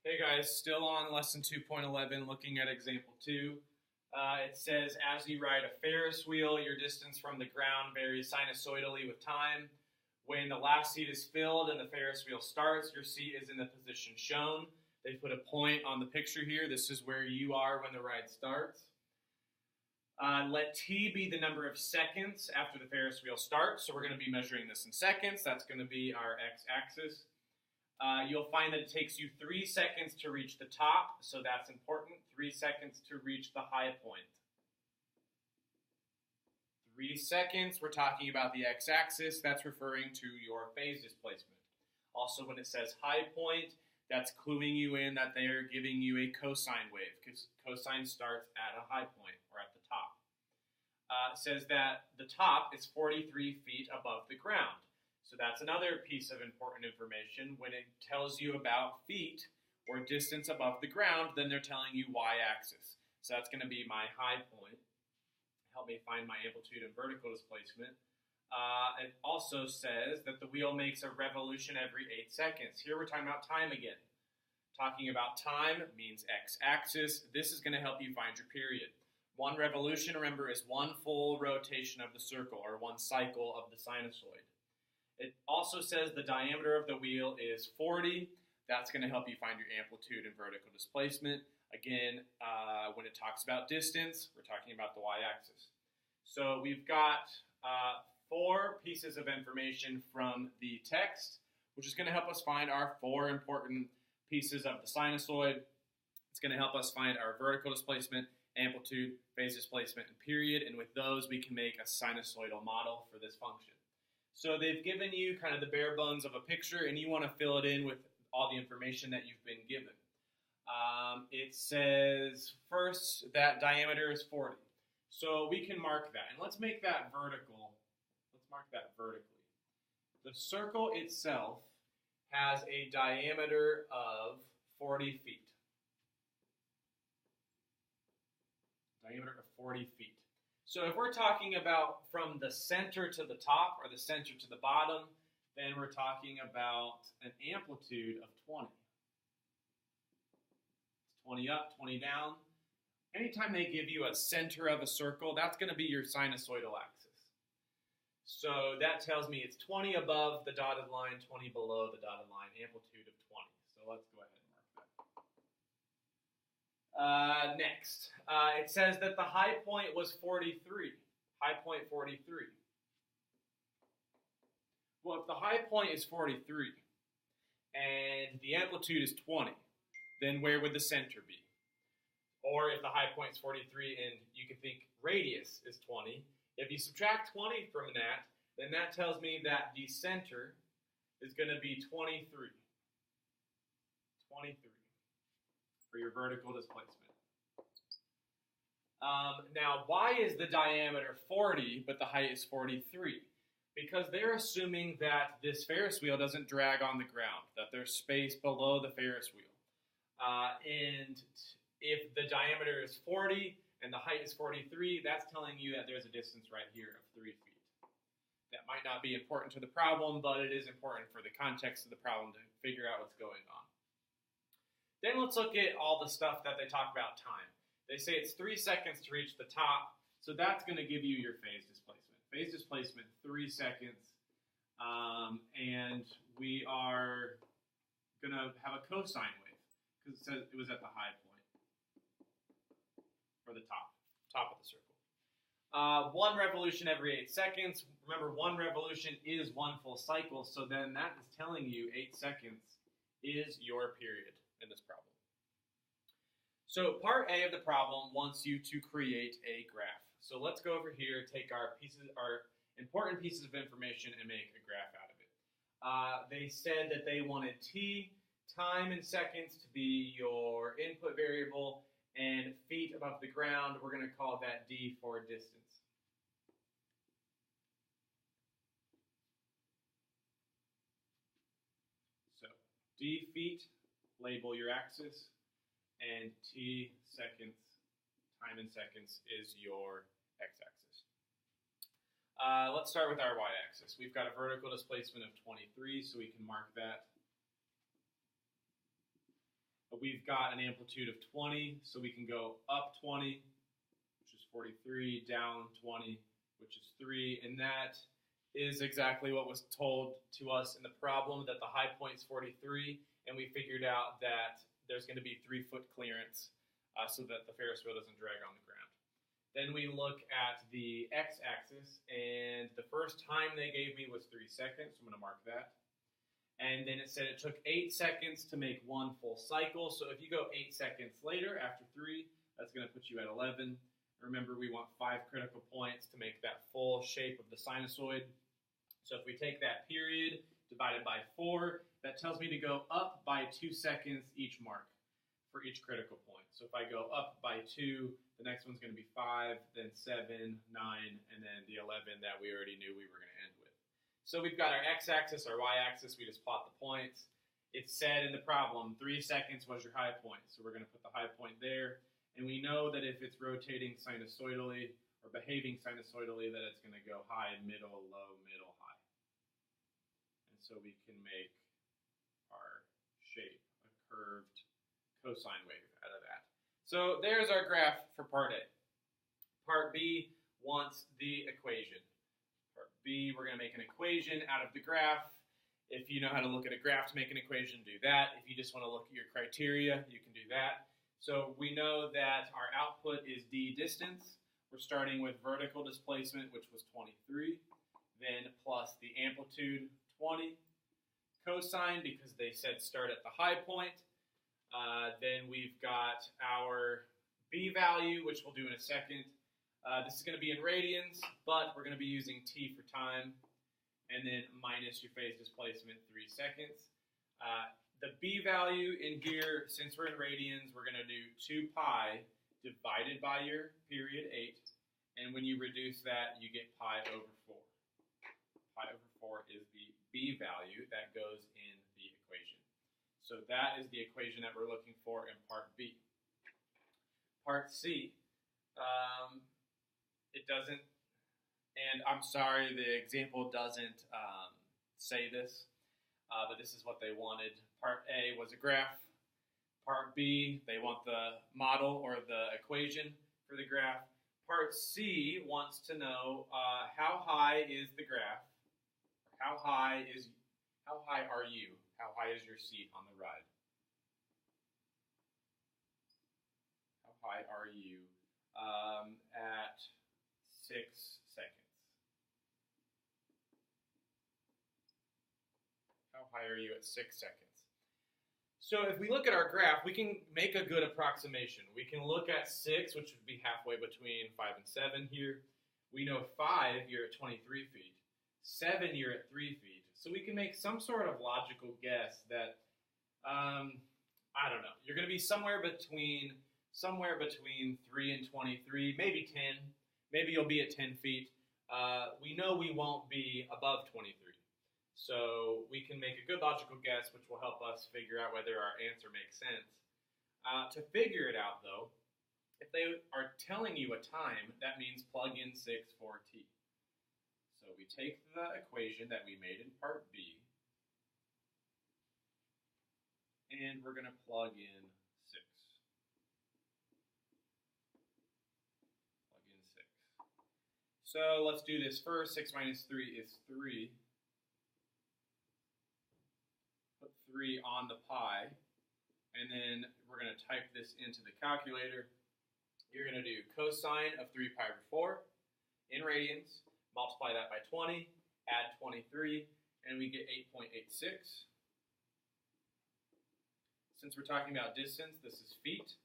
Hey guys, still on lesson 2.11, looking at example 2. It says, as you ride a Ferris wheel, your distance from the ground varies sinusoidally with time. When the last seat is filled and the Ferris wheel starts, your seat is in the position shown. They put a point on the picture here. This is where you are when the ride starts. Let t be the number of seconds after the Ferris wheel starts. So we're going to be measuring this in seconds. That's going to be our x-axis. You'll find that it takes you 3 seconds to reach the top, so that's important. 3 seconds to reach the high point. 3 seconds, we're talking about the x-axis. That's referring to your phase displacement. Also, when it says high point, that's cluing you in that they are giving you a cosine wave, because cosine starts at a high point, or at the top. It says that the top is 43 feet above the ground. So that's another piece of important information. When it tells you about feet or distance above the ground, then they're telling you y-axis. So that's going to be my high point. Help me find my amplitude and vertical displacement. It also says that the wheel makes a revolution every 8 seconds. Here we're talking about time again. Talking about time means x-axis. This is going to help you find your period. 1 revolution, remember, is 1 full rotation of the circle, or 1 cycle of the sinusoid. It also says the diameter of the wheel is 40. That's going to help you find your amplitude and vertical displacement. Again, when it talks about distance, we're talking about the y-axis. So we've got 4 pieces of information from the text, which is going to help us find our 4 important pieces of the sinusoid. It's going to help us find our vertical displacement, amplitude, phase displacement, and period. And with those, we can make a sinusoidal model for this function. So they've given you kind of the bare bones of a picture, and you want to fill it in with all the information that you've been given. It says, first, that diameter is 40. So we can mark that. And let's make that vertical. Let's mark that vertically. The circle itself has a diameter of 40 feet. Diameter of 40 feet. So if we're talking about from the center to the top or the center to the bottom, then we're talking about an amplitude of 20. It's 20 up, 20 down. Anytime they give you a center of a circle, that's going to be your sinusoidal axis. So that tells me it's 20 above the dotted line, 20 below the dotted line, amplitude of 20. So let's go ahead and mark that. Next, it says that the high point was 43. High point 43. Well, if the high point is 43 and the amplitude is 20, then where would the center be? Or if the high point is 43 and you can think radius is 20, if you subtract 20 from that, then that tells me that the center is going to be 23. 23 for your vertical displacement. Now, why is the diameter 40, but the height is 43? Because they're assuming that this Ferris wheel doesn't drag on the ground, that there's space below the Ferris wheel. And if the diameter is 40 and the height is 43, that's telling you that there's a distance right here of 3 feet. That might not be important to the problem, but it is important for the context of the problem to figure out what's going on. Then let's look at all the stuff that they talk about time. They say it's 3 seconds to reach the top, so that's going to give you your phase displacement. Phase displacement, 3 seconds, and we are going to have a cosine wave, because it says it was at the high point, or the top of the circle. 1 revolution every 8 seconds. Remember, 1 revolution is 1 full cycle, so then that is telling you 8 seconds is your period in this problem. So part A of the problem wants you to create a graph. So let's go over here, take our important pieces of information, and make a graph out of it. They said that they wanted t, time in seconds, to be your input variable, and feet above the ground, we're going to call that d for distance. So d feet, label your axis, and t seconds, time in seconds, is your x-axis. Let's start with our y-axis. We've got a vertical displacement of 23, so we can mark that. We've got an amplitude of 20, so we can go up 20, which is 43, down 20, which is 3, and that is exactly what was told to us in the problem, that the high point is 43, and we figured out that there's going to be 3-foot clearance so that the Ferris wheel doesn't drag on the ground. Then we look at the x-axis, and the first time they gave me was 3 seconds, so I'm going to mark that. And then it said it took 8 seconds to make 1 full cycle. So if you go 8 seconds later, after 3, that's going to put you at 11. Remember, we want 5 critical points to make that full shape of the sinusoid. So if we take that period divided by 4, that tells me to go up by 2 seconds each mark for each critical point. So if I go up by 2, the next one's going to be 5, then 7, 9, and then the 11 that we already knew we were going to end with. So we've got our x-axis, our y-axis, we just plot the points. It said in the problem, 3 seconds was your high point. So we're going to put the high point there. And we know that if it's rotating sinusoidally or behaving sinusoidally, that it's going to go high, middle, low, middle, high. And so we can make our shape, a curved cosine wave out of that. So there's our graph for part A. Part B wants the equation. Part B, we're going to make an equation out of the graph. If you know how to look at a graph to make an equation, do that. If you just want to look at your criteria, you can do that. So we know that our output is d distance. We're starting with vertical displacement, which was 23, then plus the amplitude, 20, cosine, because they said start at the high point. Then we've got our b value, which we'll do in a second. This is going to be in radians, but we're going to be using t for time, and then minus your phase displacement, 3 seconds. The b value in here, since we're in radians, we're going to do 2 pi divided by your period 8, and when you reduce that, you get pi over 4. Pi over 4 is the b value that goes in the equation. So that is the equation that we're looking for in part B. Part C, it doesn't, and I'm sorry, the example doesn't say this, but this is what they wanted. Part A was a graph. Part B, they want the model or the equation for the graph. Part C wants to know how high is the graph, or how high are you? How high is your seat on the ride? How high are you at 6 seconds? How high are you at 6 seconds? So if we look at our graph, we can make a good approximation. We can look at 6, which would be halfway between 5 and 7 here. We know 5, you're at 23 feet. 7, you're at 3 feet. So we can make some sort of logical guess that, I don't know, you're going to be somewhere between 3 and 23, maybe 10. Maybe you'll be at 10 feet. We know we won't be above 23. So we can make a good logical guess, which will help us figure out whether our answer makes sense. To figure it out, though, if they are telling you a time, that means plug in 6 for t. So we take the equation that we made in part B, and we're going to plug in 6. Plug in 6. So let's do this first. 6 minus 3 is 3. Put 3 on the pi, and then we're going to type this into the calculator. You're going to do cosine of 3 pi over 4 in radians, multiply that by 20, add 23, and we get 8.86. Since we're talking about distance, this is feet.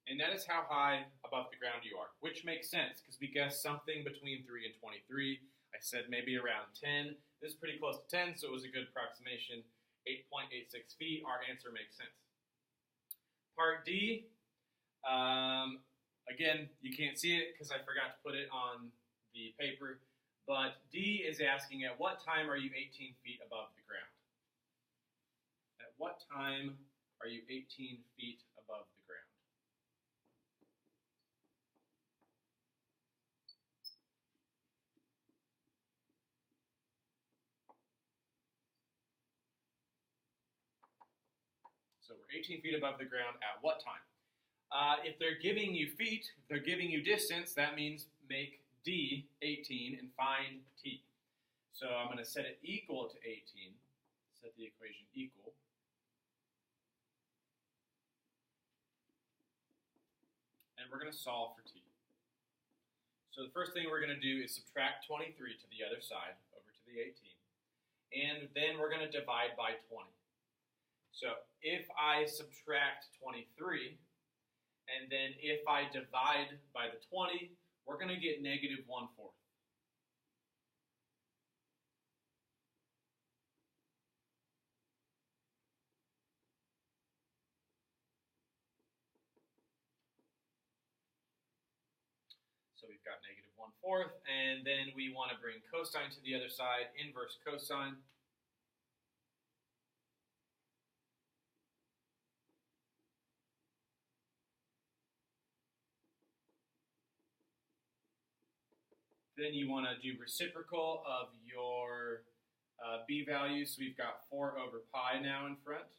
And that is how high above the ground you are, which makes sense because we guessed something between 3 and 23. I said maybe around 10. This is pretty close to 10, so it was a good approximation. 8.86 feet, our answer makes sense. Part D, again, you can't see it because I forgot to put it on the paper, but D is asking at what time are you 18 feet above the ground? At what time are you 18 feet above the ground? So So we're 18 feet above the ground at what time? If they're giving you feet, if they're giving you distance, that means make D 18 and find T. So I'm going to set it equal to 18, set the equation equal. And we're going to solve for T. So the first thing we're going to do is subtract 23 to the other side, over to the 18. And then we're going to divide by 20. So if I subtract 23, and then if I divide by the 20, we're going to get negative 1/4. So we've got negative 1/4, and then we want to bring cosine to the other side, inverse cosine. Then you want to do reciprocal of your b value, so we've got 4 over pi now in front.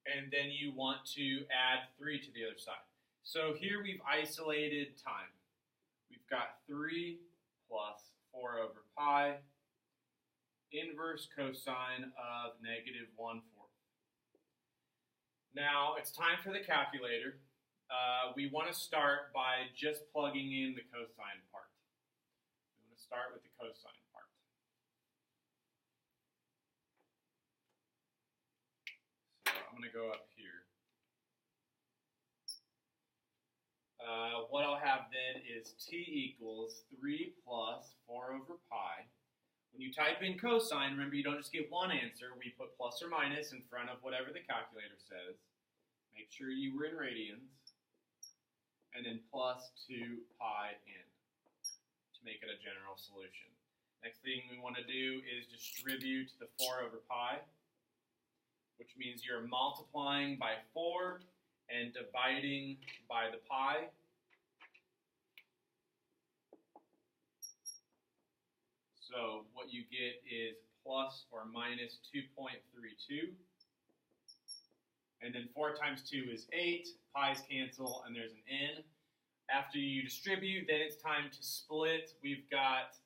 And then you want to add 3 to the other side. So here we've isolated time. We've got 3 plus 4 over pi, inverse cosine of negative 1/4. Now it's time for the calculator. We want to start by just plugging in the cosine part. We want to start with the cosine part. So I'm going to go up here. What I'll have then is t equals 3 plus 4 over pi. When you type in cosine, remember you don't just get one answer. We put plus or minus in front of whatever the calculator says. Make sure you were in radians. And then plus 2 pi n to make it a general solution. Next thing we want to do is distribute the 4 over pi, which means you're multiplying by 4 and dividing by the pi. So what you get is plus or minus 2.32. And then 4 times 2 is 8. Pi's cancel, and there's an n. After you distribute, then it's time to split. We've got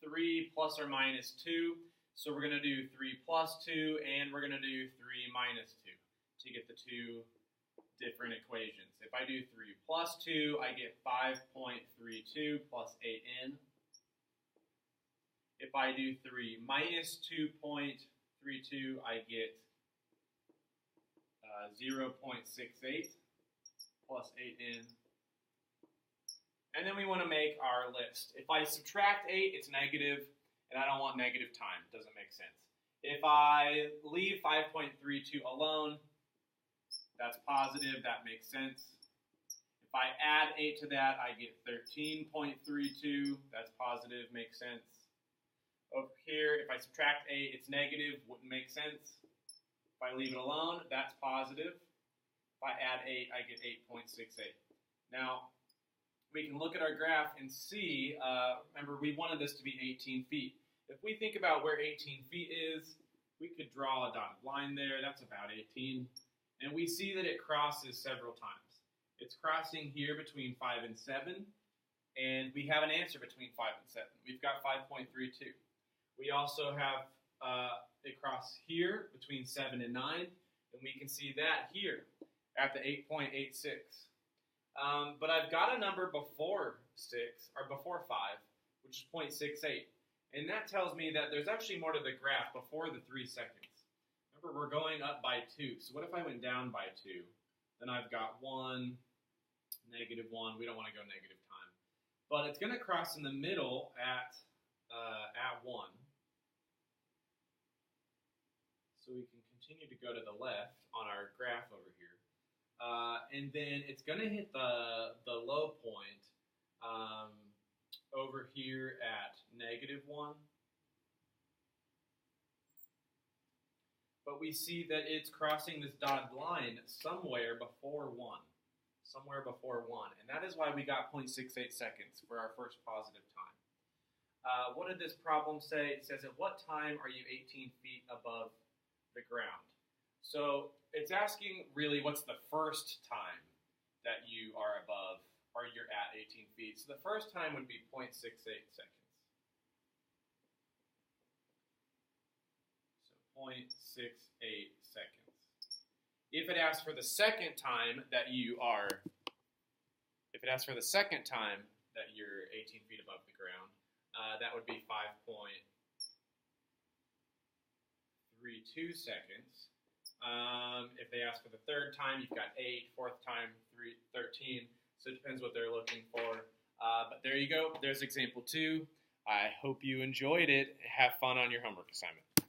3 plus or minus 2. So we're going to do 3 plus 2, and we're going to do 3 minus 2 to get the two different equations. If I do 3 plus 2, I get 5.32 plus 8n. If I do 3 minus 2.32, I get 0.68 plus 8n. And then we want to make our list. If I subtract 8, it's negative, and I don't want negative time. It doesn't make sense. If I leave 5.32 alone, that's positive. That makes sense. If I add 8 to that, I get 13.32. That's positive. Makes sense. Over here, if I subtract 8, it's negative. Wouldn't make sense. If I leave it alone, that's positive. If I add 8, I get 8.68. Now, we can look at our graph and see, remember, we wanted this to be 18 feet. If we think about where 18 feet is, we could draw a dotted line there. That's about 18. And we see that it crosses several times. It's crossing here between 5 and 7. And we have an answer between 5 and 7. We've got 5.32. We also have it cross here between 7 and 9. And we can see that here at the 8.86. But I've got a number before 6, or before 5, which is 0.68. And that tells me that there's actually more to the graph before the 3 seconds. Remember, we're going up by 2. So what if I went down by 2? Then I've got 1, negative 1. We don't want to go negative time. But it's going to cross in the middle at 1. So we can continue to go to the left on our graph over here. And then it's going to hit the low point over here at negative 1. But we see that it's crossing this dotted line somewhere before 1. Somewhere before 1. And that is why we got 0.68 seconds for our first positive time. What did this problem say? It says, at what time are you 18 feet above the ground? So it's asking really what's the first time that you are above or you're at 18 feet. So the first time would be 0.68 seconds. So 0.68 seconds. If it asks for the second time that you're 18 feet above the ground, that would be 5.32 seconds. If they ask for the third time, you've got 8, fourth time, 13. So it depends what they're looking for. But there you go. There's example 2. I hope you enjoyed it. Have fun on your homework assignment.